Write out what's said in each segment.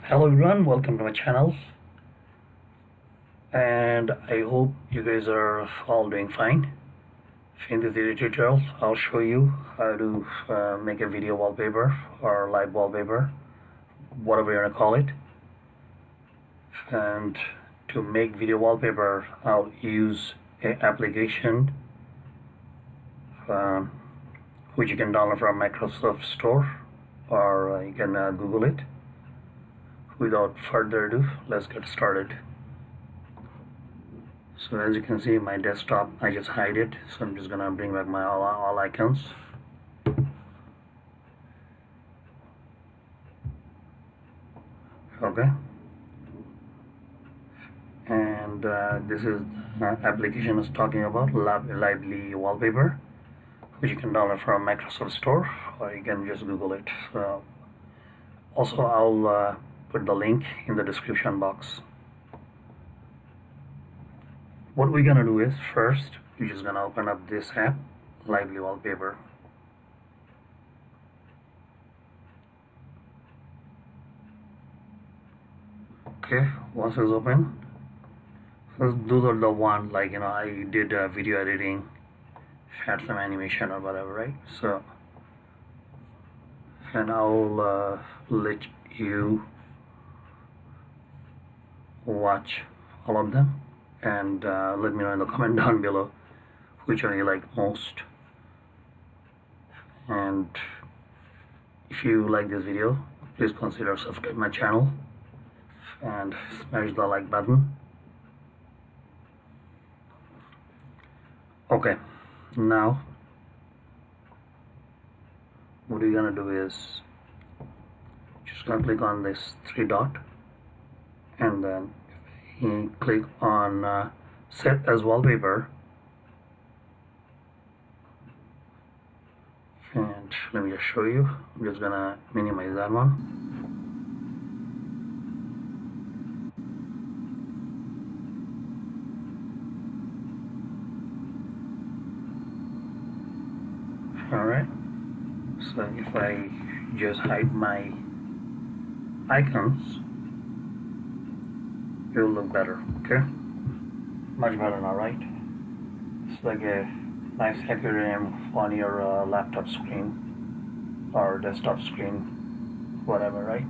Hello everyone, welcome to my channel, and I hope you guys are all doing fine. In this video tutorial I'll show you how to make a video wallpaper or live wallpaper, whatever you want to call it. And to make video wallpaper I'll use an application which you can download from Microsoft Store, or you can Google it. Without further ado, let's get started. So as you can see, my desktop, I just hide it, so I'm just gonna bring back my all icons. Okay, and this is application is talking about lively wallpaper, which you can download from Microsoft Store, or you can just Google it. So also I'll put the link in the description box. What we're gonna do is, first you're just gonna open up this app, lively wallpaper. Okay, once it's open, so those are the one, like, you know, I did video editing, had some animation or whatever, right? So, and I'll let you watch all of them, and let me know in the comment down below which one you like most. And if you like this video, please consider subscribe my channel and smash the like button. Okay, now what you're gonna do is just gonna click on this three dot, and then you click on set as wallpaper, and let me just show you. I'm just gonna minimize that one. Alright, so if I just hide my icons, it will look better. Okay, much better now, right? It's like a nice accurate aim on your laptop screen or desktop screen, whatever, right?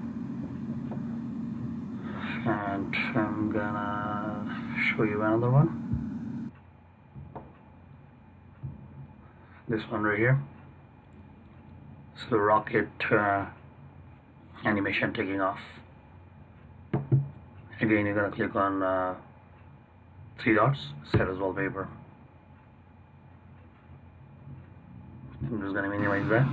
And I'm gonna show you another one. This one right here. So rocket animation taking off. Again, you're gonna click on three dots, set as wallpaper. I'm just gonna minimize that.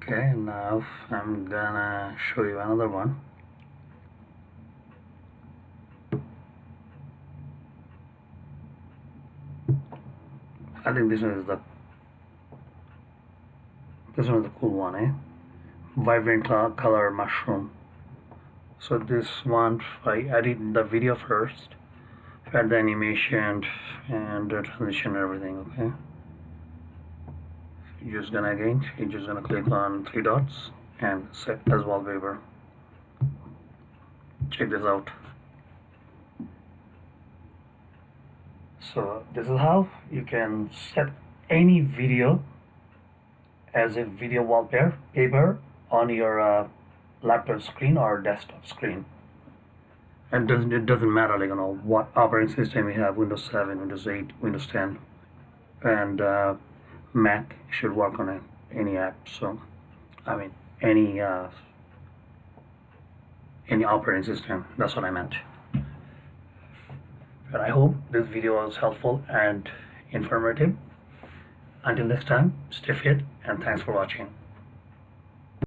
Okay, now I'm gonna show you another one. I think this one is the cool one, eh? Vibrant color mushroom. So this one, I edit the video first, add the animation and the transition and everything. Okay, you're just gonna click on three dots and set as wallpaper. Check this out. So this is how you can set any video as a video wallpaper on your laptop screen or desktop screen. And it doesn't matter, like, you know, what operating system you have, Windows 7, Windows 8, Windows 10, and Mac should work on any app. So I mean any operating system, that's what I meant. But I hope this video was helpful and informative. Until next time, stay fit and thanks for watching.